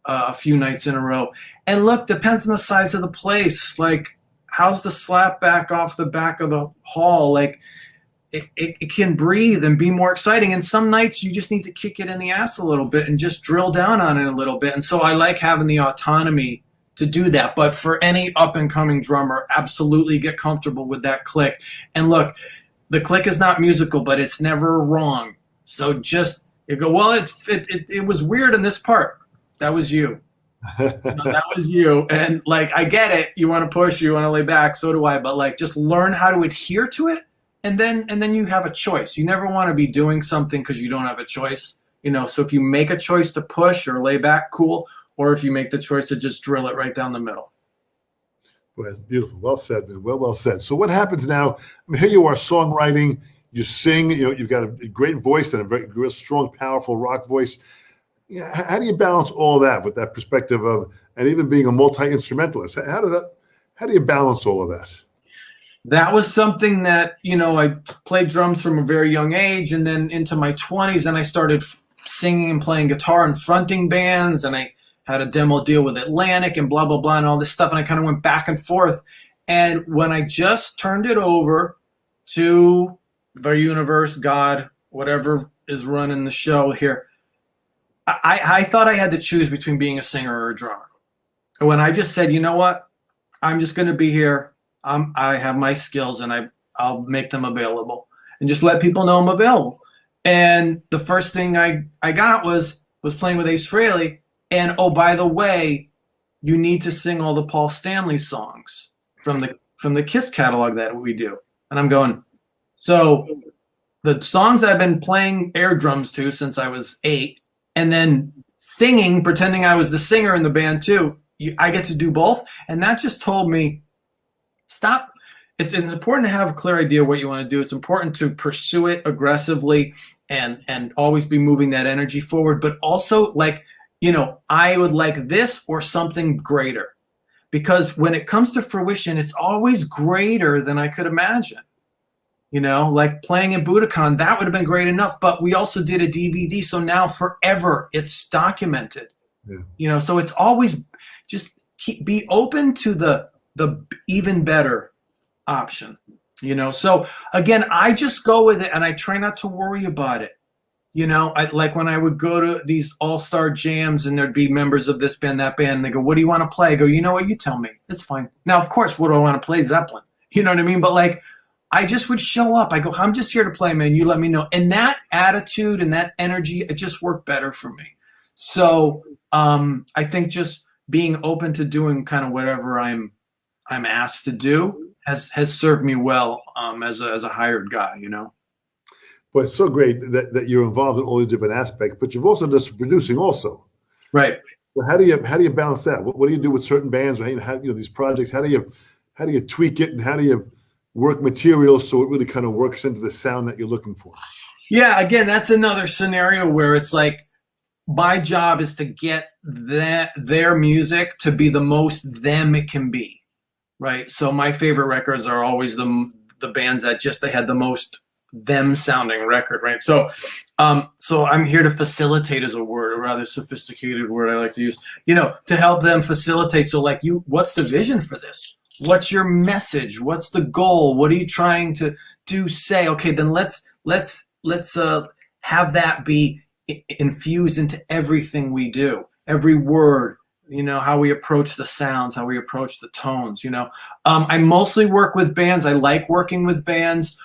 a few nights in a row. And look, depends on the size of the place. Like, how's the slap back off the back of the hall? Like, it can breathe and be more exciting. And some nights you just need to kick it in the ass a little bit and just drill down on it a little bit. And so I like having the autonomy to do that. But for any up and coming drummer, absolutely get comfortable with that click. And look, the click is not musical, but it's never wrong. So just you go, well, it was weird in this part. That was you. That was you. And like, I get it. You want to push, you want to lay back. So do I. But like, just learn how to adhere to it. And then you have a choice. You never want to be doing something because you don't have a choice. So if you make a choice to push or lay back, cool. Or if you make the choice to just drill it right down the middle. Well, that's beautiful. Well said, man. Well said. So what happens now? Here you are songwriting, you sing, you've got a great voice and a very real strong, powerful rock voice. How do you balance all that with that perspective of, and even being a multi-instrumentalist? How do you balance all of that? That was something that, I played drums from a very young age, and then into my 20s, and I started singing and playing guitar and fronting bands, and I had a demo deal with Atlantic and blah, blah, blah, and all this stuff, and I kind of went back and forth. And when I just turned it over to the universe, God, whatever is running the show here, I thought I had to choose between being a singer or a drummer. And when I just said, you know what, I'm just going to be here. I have my skills and I'll make them available and just let people know I'm available. And the first thing I got was playing with Ace Frehley. And oh, by the way, you need to sing all the Paul Stanley songs from the Kiss catalog that we do. And I'm going, so the songs I've been playing air drums to since I was 8, and then singing, pretending I was the singer in the band too, I get to do both. And that just told me, stop. It's important to have a clear idea what you want to do. It's important to pursue it aggressively and always be moving that energy forward. But also, like, I would like this or something greater. Because when it comes to fruition, it's always greater than I could imagine. Like playing in Budokan, that would have been great enough. But we also did a DVD, so now forever it's documented. Yeah. So it's always just be open to the even better option. So again, I just go with it and I try not to worry about it. I like when I would go to these all-star jams and there'd be members of this band, that band, and they go, what do you want to play? I go, you know what, you tell me. It's fine. Now, of course, what do I want to play? Zeppelin. You know what I mean? But like, I just would show up. I go, I'm just here to play, man. You let me know. And that attitude and that energy, it just worked better for me. So I think just being open to doing kind of whatever I'm asked to do has served me well as a hired guy, Well, it's so great that you're involved in all the different aspects, but you've also done some producing also. Right. So how do you balance that? What do you do with certain bands or how these projects? How do you tweak it and how do you work materials so it really kind of works into the sound that you're looking for? Yeah, again, that's another scenario where it's like my job is to get their music to be the most them it can be. Right. So my favorite records are always the bands that they had the most them sounding record. Right. So I'm here to facilitate is a rather sophisticated word I like to use, to help them facilitate. So like what's the vision for this? What's your message? What's the goal? What are you trying to say? Okay, then let's have that be infused into everything we do, every word, how we approach the sounds, how we approach the tones, I mostly work with bands. I like working with bands.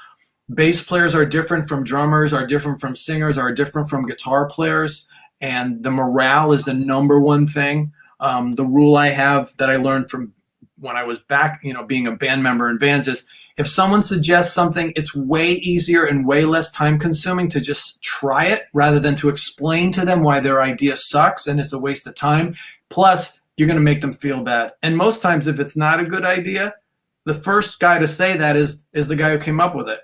Bass players are different from drummers, are different from singers, are different from guitar players. And the morale is the number one thing. The rule I have that I learned from when I was back, being a band member in bands is if someone suggests something, it's way easier and way less time consuming to just try it rather than to explain to them why their idea sucks and it's a waste of time. Plus, you're going to make them feel bad. And most times, if it's not a good idea, the first guy to say that is the guy who came up with it.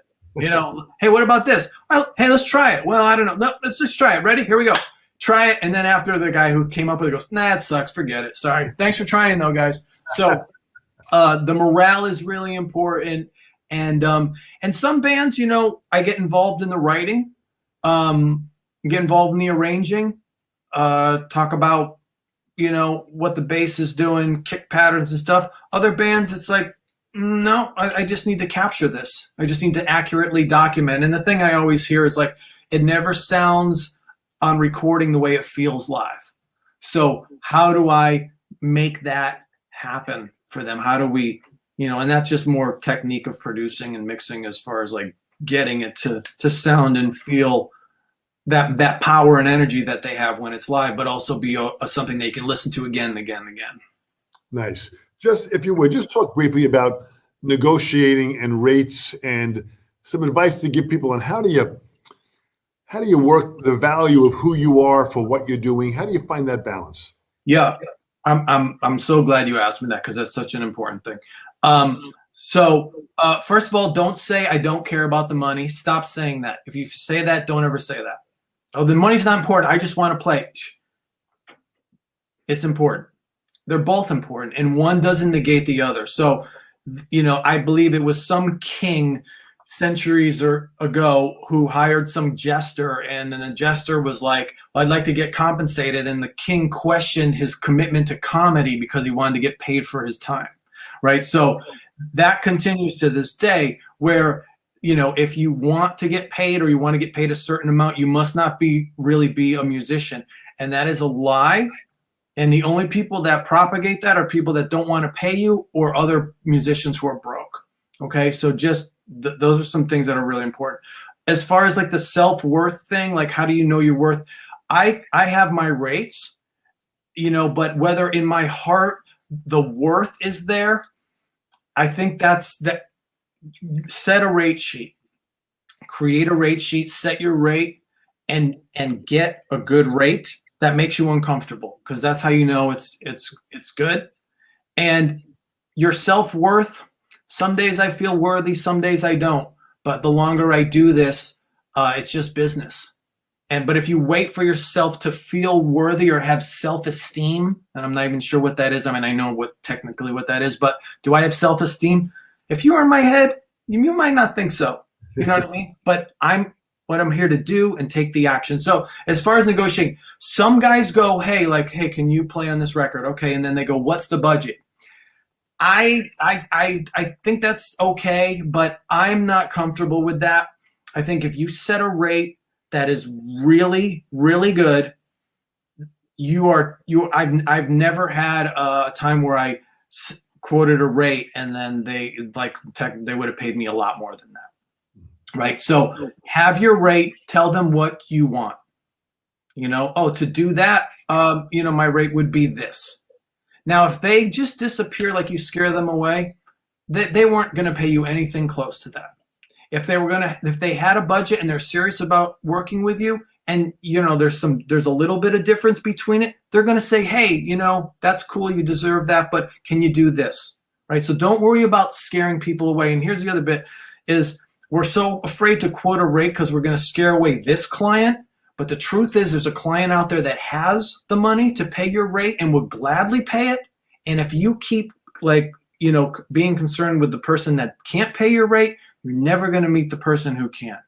Hey, what about this? Well, hey, let's try it. Well, I don't know. No, let's just try it. Ready? Here we go. Try it. And then after the guy who came up with it goes, nah, it sucks. Forget it. Sorry. Thanks for trying though, guys. So the morale is really important. And some bands, I get involved in the writing, get involved in the arranging, talk about, what the bass is doing, kick patterns and stuff. Other bands, it's like, No, I just need to capture this. I just need to accurately document. And the thing I always hear is like, it never sounds on recording the way it feels live. So how do I make that happen for them? How do we, and that's just more technique of producing and mixing as far as like getting it to sound and feel that power and energy that they have when it's live, but also be something they can listen to again and again and again. Nice. Just, if you would, just talk briefly about negotiating and rates and some advice to give people on how do you work the value of who you are for what you're doing? How do you find that balance? Yeah, I'm so glad you asked me that, because that's such an important thing. So first of all, don't say I don't care about the money. Stop saying that. If you say that, don't ever say that. Oh, the money's not important. I just want to play. It's important. They're both important, and one doesn't negate the other. So, I believe it was some king centuries ago who hired some jester, and then the jester was like, well, I'd like to get compensated. And the king questioned his commitment to comedy because he wanted to get paid for his time, right? So that continues to this day where, if you want to get paid or you want to get paid a certain amount, you must not really be a musician. And that is a lie. And the only people that propagate that are people that don't want to pay you or other musicians who are broke. Okay, so just those are some things that are really important. As far as like the self-worth thing, like how do you know your worth? I have my rates, but whether in my heart the worth is there, I think that's that. Set a rate sheet, create a rate sheet, set your rate, and get a good rate that makes you uncomfortable, because that's how you know it's good. And your self-worth, some days I feel worthy, some days I don't. But the longer I do this, it's just business. But if you wait for yourself to feel worthy or have self-esteem, and I'm not even sure what that is. I mean, I know technically what that is, but do I have self-esteem? If you are in my head, you might not think so. You know what I mean? But what I'm here to do and take the action. So as far as negotiating, some guys go, hey, can you play on this record? Okay. And then they go, what's the budget? I think that's okay, but I'm not comfortable with that. I think if you set a rate that is really, really good, I've never had a time where I quoted a rate and then they would have paid me a lot more than that. Right. So have your rate, tell them what you want, to do that. My rate would be this. Now, if they just disappear, like you scare them away, they weren't going to pay you anything close to that. If they had a budget and they're serious about working with you, and there's a little bit of difference between it, they're going to say, hey, that's cool, you deserve that, but can you do this? Right? So don't worry about scaring people away. And here's the other bit is we're so afraid to quote a rate because we're going to scare away this client. But the truth is there's a client out there that has the money to pay your rate and would gladly pay it. And if you keep being concerned with the person that can't pay your rate, you're never going to meet the person who can.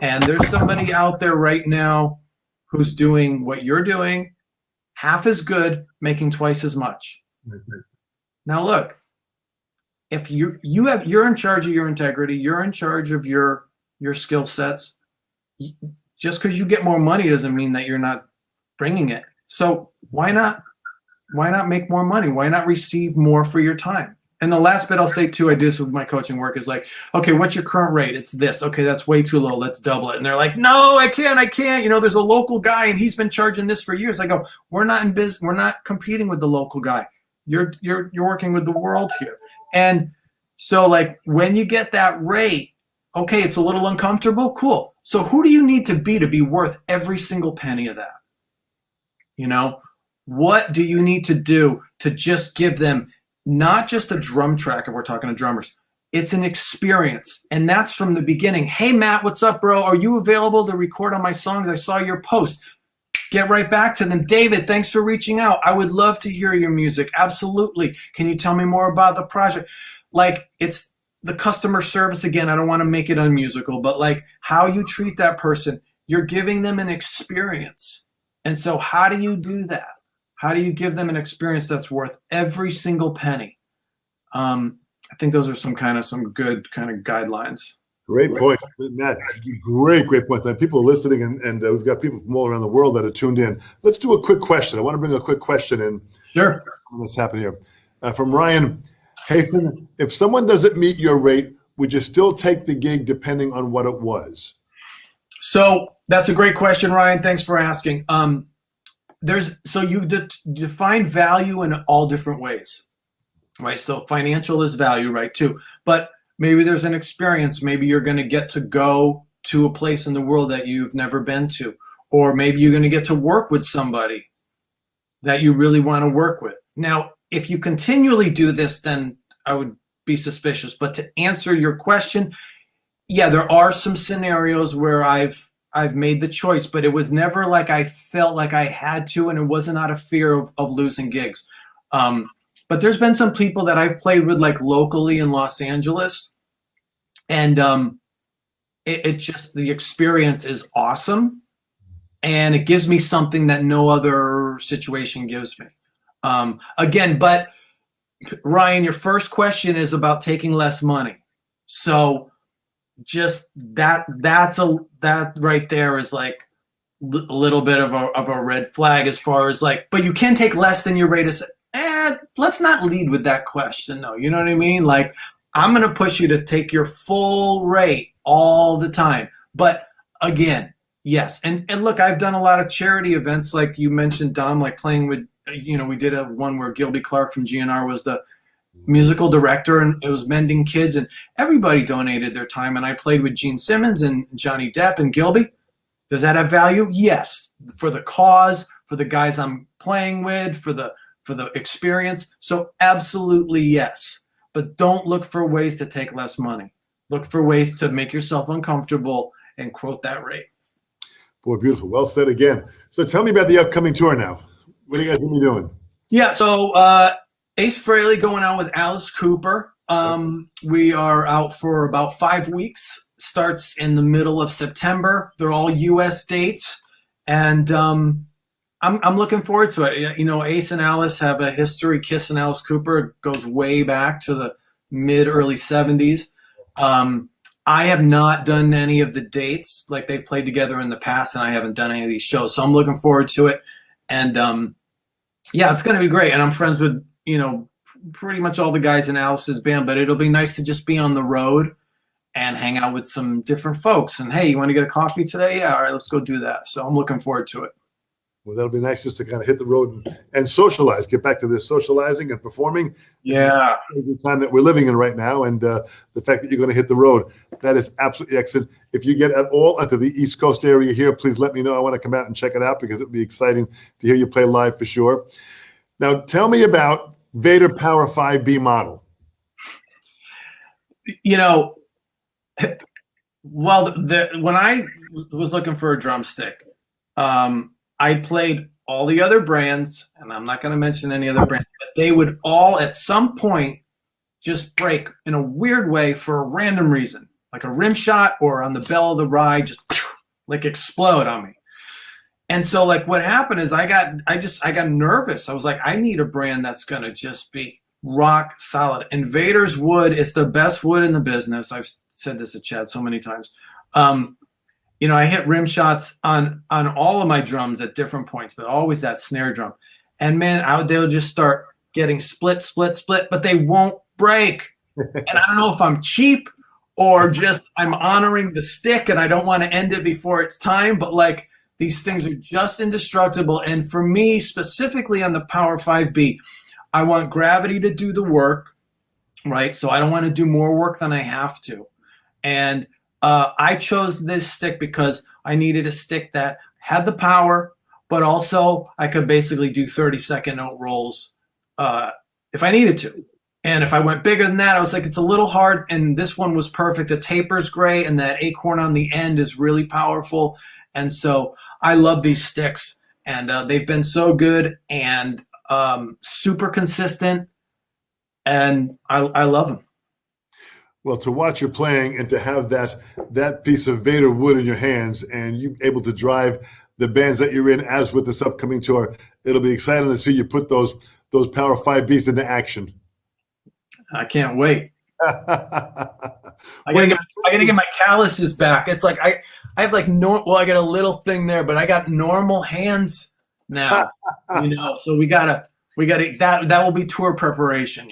And there's somebody out there right now who's doing what you're doing, half as good, making twice as much. Mm-hmm. Now look, if you're in charge of your integrity, you're in charge of your skill sets. Just because you get more money doesn't mean that you're not bringing it. So why not make more money? Why not receive more for your time? And the last bit I'll say too, I do this with my coaching work, is like, okay, what's your current rate? It's this. Okay, that's way too low. Let's double it. And they're like, no, I can't. There's a local guy and he's been charging this for years. I go, we're not in business. We're not competing with the local guy. You're working with the world here. And so like when you get that rate, okay, it's a little uncomfortable. Cool. So who do you need to be worth every single penny of that? What do you need to do to just give them not just a drum track, if we're talking to drummers, it's an experience. And that's from the beginning. Hey, Matt, what's up, bro? Are you available to record on my songs? I saw your post. Get right back to them. David, thanks for reaching out. I would love to hear your music. Absolutely. Can you tell me more about the project? Like, it's the customer service again. I don't want to make it unmusical, but like how you treat that person, you're giving them an experience. And so how do you do that? How do you give them an experience that's worth every single penny? I think those are some good kind of guidelines. Great point, Matt. Great point. And people are listening, and we've got people from all around the world that are tuned in. Let's do a quick question. I want to bring a quick question in. Sure. What's happening here? From Ryan Hasten, if someone doesn't meet your rate, would you still take the gig depending on what it was? So that's a great question, Ryan. Thanks for asking. You define value in all different ways, right? So financial is value, right, too. But maybe there's an experience. Maybe you're going to get to go to a place in the world that you've never been to. Or maybe you're going to get to work with somebody that you really want to work with. Now, if you continually do this, then I would be suspicious. But to answer your question, yeah, there are some scenarios where I've made the choice, but it was never like I felt like I had to, and it wasn't out of fear of losing gigs. But there's been some people that I've played with, like locally in Los Angeles, and it just, the experience is awesome, and it gives me something that no other situation gives me. Again, but Ryan, your first question is about taking less money. So just that right there is like a little bit of a red flag as far as like, but you can take less than your rate. Let's not lead with that question. No, you know what I mean? Like, I'm going to push you to take your full rate all the time. But again, yes. And look, I've done a lot of charity events, like you mentioned, Dom, like playing with, we did one where Gilby Clarke from GNR was the musical director, and it was Mending Kids, and everybody donated their time. And I played with Gene Simmons and Johnny Depp and Gilby. Does that have value? Yes. For the cause, for the guys I'm playing with, for the experience. So absolutely yes. But don't look for ways to take less money. Look for ways to make yourself uncomfortable and quote that rate. Boy, beautiful. Well said again. So tell me about the upcoming tour now. What are you guys going to be doing? Yeah, so Ace Frehley going out with Alice Cooper. We are out for about 5 weeks. Starts in the middle of September. They're all U.S. dates. And I'm looking forward to it. Ace and Alice have a history. Kiss and Alice Cooper goes way back to the early 70s. I have not done any of the dates. Like, they've played together in the past, and I haven't done any of these shows. So I'm looking forward to it. And yeah, it's going to be great. And I'm friends with, pretty much all the guys in Alice's band, but it'll be nice to just be on the road and hang out with some different folks. And hey, you want to get a coffee today? Yeah, all right, let's go do that. So I'm looking forward to it. Well, that'll be nice just to kind of hit the road and socialize, get back to this socializing and performing. Yeah. This is the time that we're living in right now. And the fact that you're going to hit the road, that is absolutely excellent. If you get at all into the East Coast area here, please let me know. I want to come out and check it out because it would be exciting to hear you play live for sure. Now, tell me about Vater Power 5B model. Well, when I was looking for a drumstick, I played all the other brands, and I'm not going to mention any other brands, but they would all at some point just break in a weird way for a random reason, like a rim shot or on the bell of the ride, just like explode on me. And so like what happened is I got nervous. I was like, I need a brand that's going to just be rock solid. And Vater's wood is the best wood in the business. I've said this to Chad so many times. I hit rim shots on all of my drums at different points, but always that snare drum. And man, they'll just start getting split, but they won't break. And I don't know if I'm cheap or just I'm honoring the stick and I don't want to end it before it's time, but like these things are just indestructible. And for me, specifically on the Power 5B, I want gravity to do the work, right? So I don't want to do more work than I have to. And I chose this stick because I needed a stick that had the power, but also I could basically do 30-second note rolls if I needed to. And if I went bigger than that, I was like, it's a little hard. And this one was perfect. The taper's great, and that acorn on the end is really powerful. And so I love these sticks, and they've been so good and super consistent, and I love them. Well, to watch your playing and to have that piece of Vater wood in your hands and you able to drive the bands that you're in, as with this upcoming tour, it'll be exciting to see you put those Power 5Bs into action. I can't wait. I gotta get my calluses back. It's like I have like I got a little thing there, but I got normal hands now. So we gotta that will be tour preparation.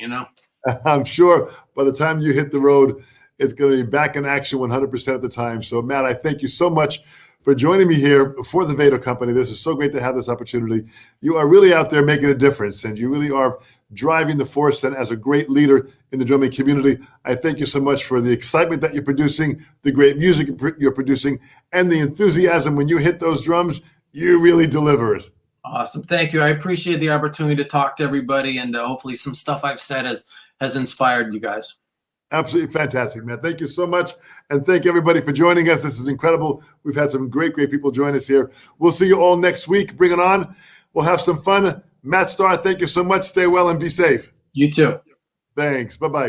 I'm sure by the time you hit the road, it's going to be back in action 100% of the time. So, Matt, I thank you so much for joining me here for the Vater Company. This is so great to have this opportunity. You are really out there making a difference, and you really are driving the force. And as a great leader in the drumming community, I thank you so much for the excitement that you're producing, the great music you're producing, and the enthusiasm. When you hit those drums, you really deliver it. Awesome. Thank you. I appreciate the opportunity to talk to everybody, and hopefully some stuff I've said has inspired you guys. Absolutely fantastic, man. Thank you so much. And thank everybody for joining us. This is incredible. We've had some great people join us here. We'll see you all next week. Bring it on. We'll have some fun. Matt Starr, thank you so much. Stay well and be safe. You too. Thanks. Bye-bye.